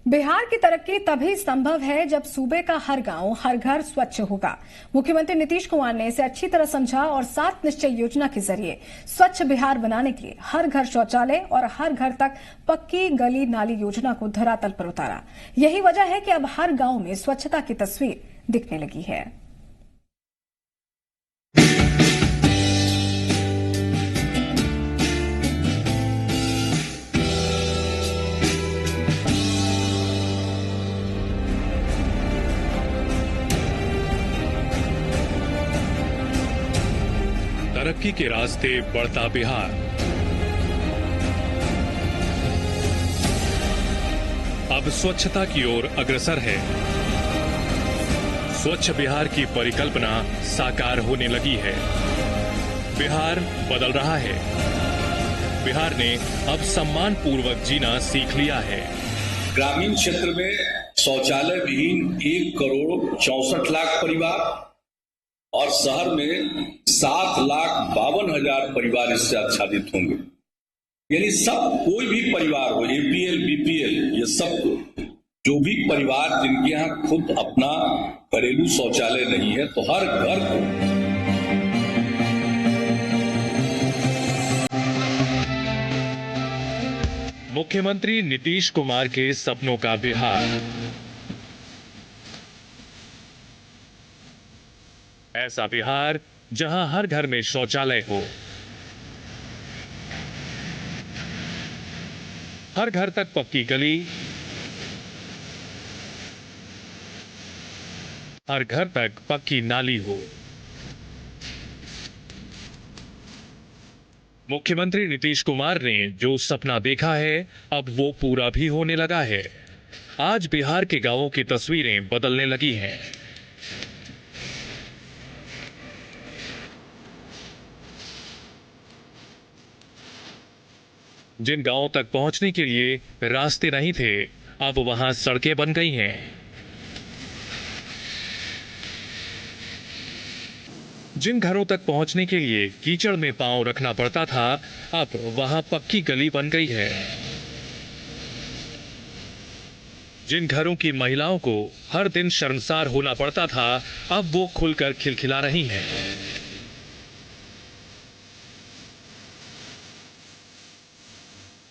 बिहार की तरक्की तभी संभव है जब सूबे का हर गांव, हर घर स्वच्छ होगा। मुख्यमंत्री नीतीश कुमार ने इसे अच्छी तरह समझा और 7 निश्चय योजना के जरिए स्वच्छ बिहार बनाने के लिए हर घर शौचालय और हर घर तक पक्की गली नाली योजना को धरातल पर उतारा। यही वजह है कि अब हर गांव में स्वच्छता की तस्वीर दिखने लगी है। तरक्की के रास्ते बढ़ता बिहार। अब स्वच्छता की ओर अग्रसर है। स्वच्छ बिहार की परिकल्पना साकार होने लगी है। बिहार बदल रहा है। बिहार ने अब सम्मान पूर्वक जीना सीख लिया है। ग्रामीण क्षेत्र में शौचालय विहीन 1,64,00,000 परिवार और शहर में 7,52,000 परिवार इससे आच्छादित होंगे। यानी सब कोई भी परिवार हो, एपीएल, बीपीएल, ये सब जो भी परिवार जिनके यहाँ खुद अपना घरेलू शौचालय नहीं है, तो हर घर को मुख्यमंत्री नीतीश कुमार के सपनों का बिहार। ऐसा बिहार जहां हर घर में शौचालय हो, हर घर तक पक्की गली, हर घर तक पक्की नाली हो। मुख्यमंत्री नीतीश कुमार ने जो सपना देखा है, अब वो पूरा भी होने लगा है। आज बिहार के गांवों की तस्वीरें बदलने लगी हैं। जिन गांवों तक पहुंचने के लिए रास्ते नहीं थे, अब वहां सड़कें बन गई हैं। जिन घरों तक पहुंचने के लिए कीचड़ में पांव रखना पड़ता था, अब वहां पक्की गली बन गई है। जिन घरों की महिलाओं को हर दिन शर्मसार होना पड़ता था, अब वो खुलकर खिलखिला रही हैं।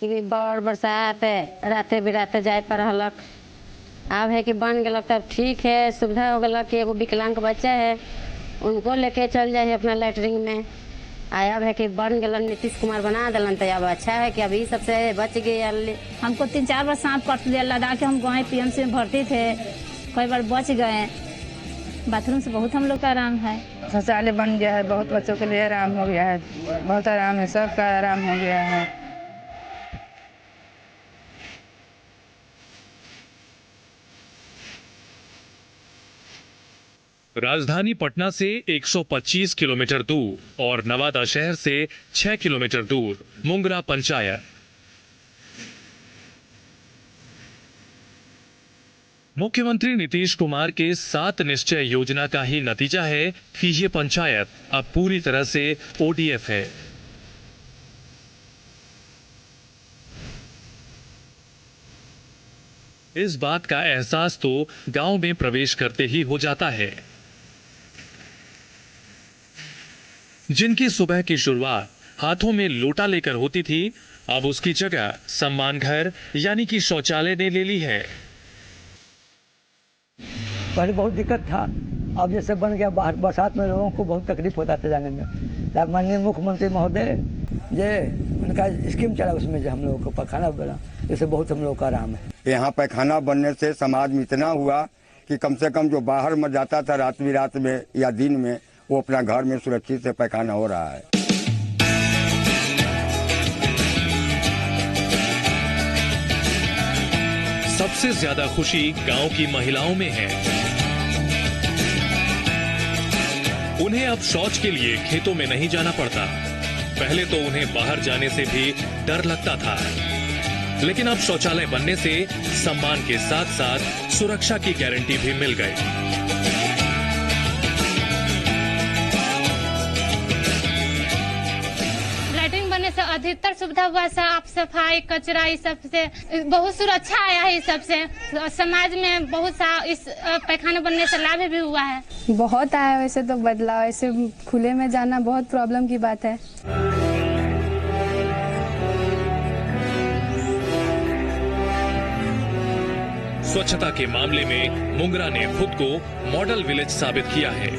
बड़ बरसात है, राते बिराते जाए पर हलक। अब है कि बन गलक तब ठीक है, सुविधा हो गलक कि एगो विकलांग बच्चा है, उनको लेके चल जाए अपना लैटरिन में। अब है कि बन गलन, नीतीश कुमार बना दिलन, तो अब अच्छा है कि अभी सबसे बच गए। हमको 3-4 बार सांप कट दिया, लदा के हम गए पीएमसी में भर्ती थे, कई बार बच गए। बाथरूम से बहुत हम लोग का आराम है। शौचालय बन गया है, बहुत बच्चों के लिए आराम हो गया है, बहुत आराम है, सबका आराम हो गया है। राजधानी पटना से 125 किलोमीटर दूर और नवादा शहर से 6 किलोमीटर दूर मुंगरा पंचायत। मुख्यमंत्री नीतीश कुमार के 7 निश्चय योजना का ही नतीजा है कि ये पंचायत अब पूरी तरह से ओडीएफ है। इस बात का एहसास तो गांव में प्रवेश करते ही हो जाता है। जिनकी सुबह की शुरुआत हाथों में लोटा लेकर होती थी, अब उसकी जगह सम्मान घर यानी कि शौचालय ने ले ली है। पहले बहुत दिक्कत था, अब जैसे बन गया, बाहर बरसात में लोगों को बहुत तकलीफ होता था जाने में। माननीय मुख्यमंत्री महोदय जे उनका स्कीम चला, उसमें जो हम लोगों को पैखाना बना, इससे बहुत हम लोग का आराम है। यहाँ पैखाना बनने से समाज में इतना हुआ कि कम से कम जो बाहर में जाता था रात बिरात में या दिन में, वो अपना घर में सुरक्षित से पैखाना हो रहा है। सबसे ज्यादा खुशी गांव की महिलाओं में है। उन्हें अब शौच के लिए खेतों में नहीं जाना पड़ता। पहले तो उन्हें बाहर जाने से भी डर लगता था, लेकिन अब शौचालय बनने से सम्मान के साथ साथ सुरक्षा की गारंटी भी मिल गई। लैटरिन बनने से अधिकतर सुविधा हुआ, साफ सफाई, कचरा, इस सब से बहुत सुरक्षा आया है। इस सब से समाज में बहुत सा इस पैखाना बनने से लाभ भी हुआ है। बहुत आया वैसे तो बदलाव, ऐसे खुले में जाना बहुत प्रॉब्लम की बात है। स्वच्छता के मामले में मुंगरा ने खुद को मॉडल विलेज साबित किया है।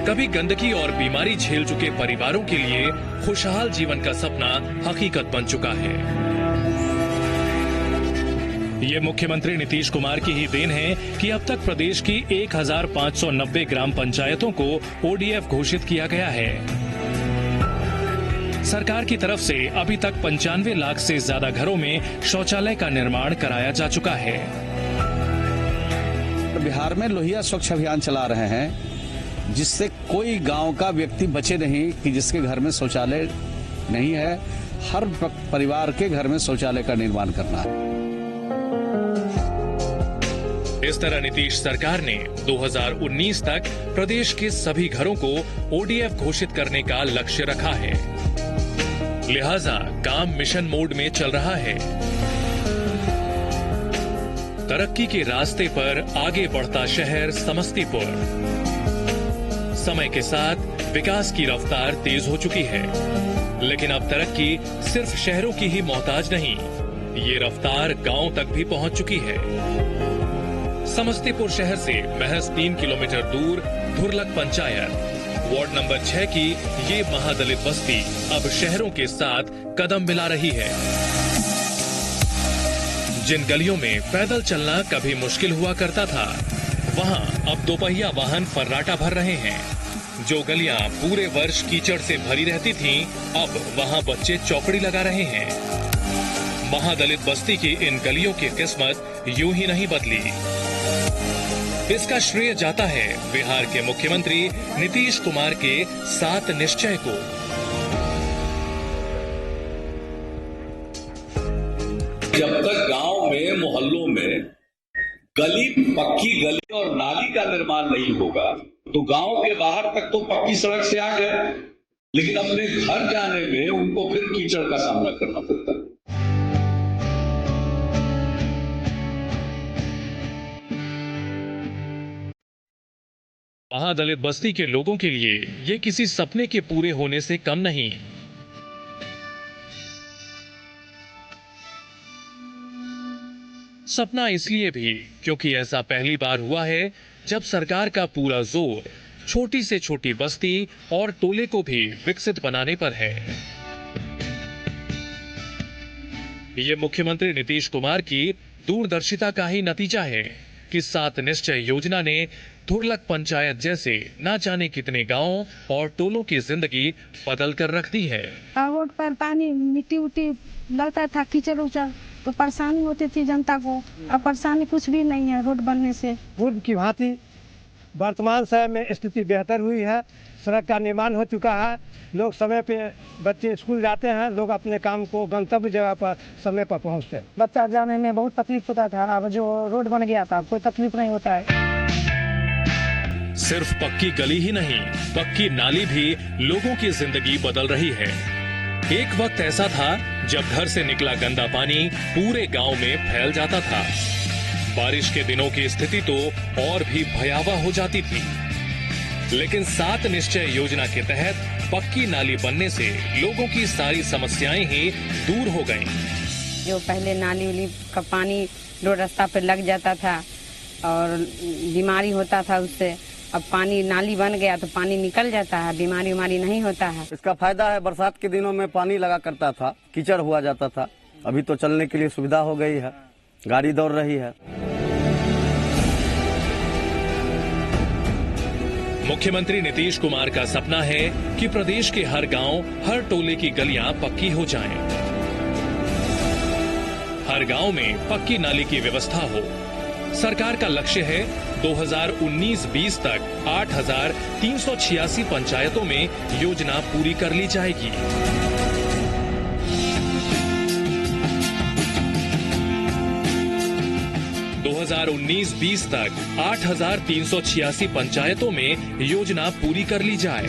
कभी गंदगी और बीमारी झेल चुके परिवारों के लिए खुशहाल जीवन का सपना हकीकत बन चुका है। ये मुख्यमंत्री नीतीश कुमार की ही देन है कि अब तक प्रदेश की 1590 ग्राम पंचायतों को ओडीएफ घोषित किया गया है। सरकार की तरफ से अभी तक 95 लाख से ज्यादा घरों में शौचालय का निर्माण कराया जा चुका है। बिहार में लोहिया स्वच्छ अभियान चला रहे हैं, जिससे कोई गांव का व्यक्ति बचे नहीं कि जिसके घर में शौचालय नहीं है। हर परिवार के घर में शौचालय का निर्माण करना है। इस तरह नीतीश सरकार ने 2019 तक प्रदेश के सभी घरों को ओडीएफ घोषित करने का लक्ष्य रखा है। लिहाजा काम मिशन मोड में चल रहा है। तरक्की के रास्ते पर आगे बढ़ता शहर समस्तीपुर। समय के साथ विकास की रफ्तार तेज हो चुकी है, लेकिन अब तरक्की सिर्फ शहरों की ही मोहताज नहीं, ये रफ्तार गांव तक भी पहुंच चुकी है। समस्तीपुर शहर से महज 3 किलोमीटर दूर धुरलक पंचायत वार्ड नंबर 6 की ये महादलित बस्ती अब शहरों के साथ कदम मिला रही है। जिन गलियों में पैदल चलना कभी मुश्किल हुआ करता था, वहां अब दोपहिया वाहन फर्राटा भर रहे हैं। जो गलियां पूरे वर्ष कीचड़ से भरी रहती थीं, अब वहां बच्चे चौकड़ी लगा रहे हैं। महादलित बस्ती की इन गलियों की किस्मत यूं ही नहीं बदली। इसका श्रेय जाता है बिहार के मुख्यमंत्री नीतीश कुमार के 7 निश्चय को। जब तक गांव में, मोहल्लों में पक्की गली और नाली का निर्माण नहीं होगा, तो गांव के बाहर तक तो पक्की सड़क से आ गए, लेकिन अपने घर जाने में उनको फिर कीचड़ का सामना करना पड़ता है। महादलित बस्ती के लोगों के लिए ये किसी सपने के पूरे होने से कम नहीं। सपना इसलिए भी क्योंकि ऐसा पहली बार हुआ है जब सरकार का पूरा जोर छोटी से छोटी बस्ती और टोले को भी विकसित बनाने पर है। ये मुख्यमंत्री नीतीश कुमार की दूरदर्शिता का ही नतीजा है कि 7 निश्चय योजना ने धुरलक पंचायत जैसे ना जाने कितने गांव और टोलों की जिंदगी बदल कर रख दी है। रोड पर पानी मिट्टी उट्टी लगता था, कीचड़ उचड़, तो परेशानी होती थी जनता को। अब परेशानी कुछ भी नहीं है रोड बनने से। पूर्व की भांति वर्तमान समय में स्थिति बेहतर हुई है। सड़क का निर्माण हो चुका है, लोग समय पे बच्चे स्कूल जाते हैं, लोग अपने काम को गंतव्य जगह पर समय पर पहुंचते हैं। बच्चा जाने में बहुत तकलीफ होता था, अब जो रोड बन गया था कोई तकलीफ नहीं होता है। सिर्फ पक्की गली ही नहीं, पक्की नाली भी लोगों की जिंदगी बदल रही है। एक वक्त ऐसा था जब घर से निकला गंदा पानी पूरे गांव में फैल जाता था। बारिश के दिनों की स्थिति तो और भी भयावह हो जाती थी, लेकिन 7 निश्चय योजना के तहत पक्की नाली बनने से लोगों की सारी समस्याएं ही दूर हो गईं। जो पहले नाली उली का पानी रोड रास्ता पर लग जाता था और बीमारी होता था उससे, अब पानी नाली बन गया तो पानी निकल जाता है, बीमारी उमारी नहीं होता है। इसका फायदा है, बरसात के दिनों में पानी लगा करता था, कीचड़ हुआ जाता था, अभी तो चलने के लिए सुविधा हो गई है, गाड़ी दौड़ रही है। मुख्यमंत्री नीतीश कुमार का सपना है कि प्रदेश के हर गांव, हर टोले की गलियां पक्की हो जाएं। हर गांव में पक्की नाली की व्यवस्था हो। सरकार का लक्ष्य है 2019-20 तक 8,386 पंचायतों में योजना पूरी कर ली जाएगी। (2019-20 तक 8,386 पंचायतों में योजना पूरी कर ली जाए।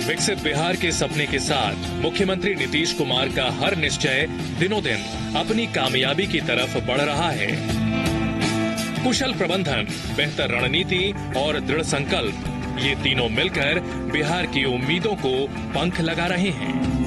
विकसित बिहार के सपने के साथ मुख्यमंत्री नीतीश कुमार का हर निश्चय दिनों दिन अपनी कामयाबी की तरफ बढ़ रहा है। कुशल प्रबंधन, बेहतर रणनीति और दृढ़ संकल्प, ये तीनों मिलकर बिहार की उम्मीदों को पंख लगा रहे हैं।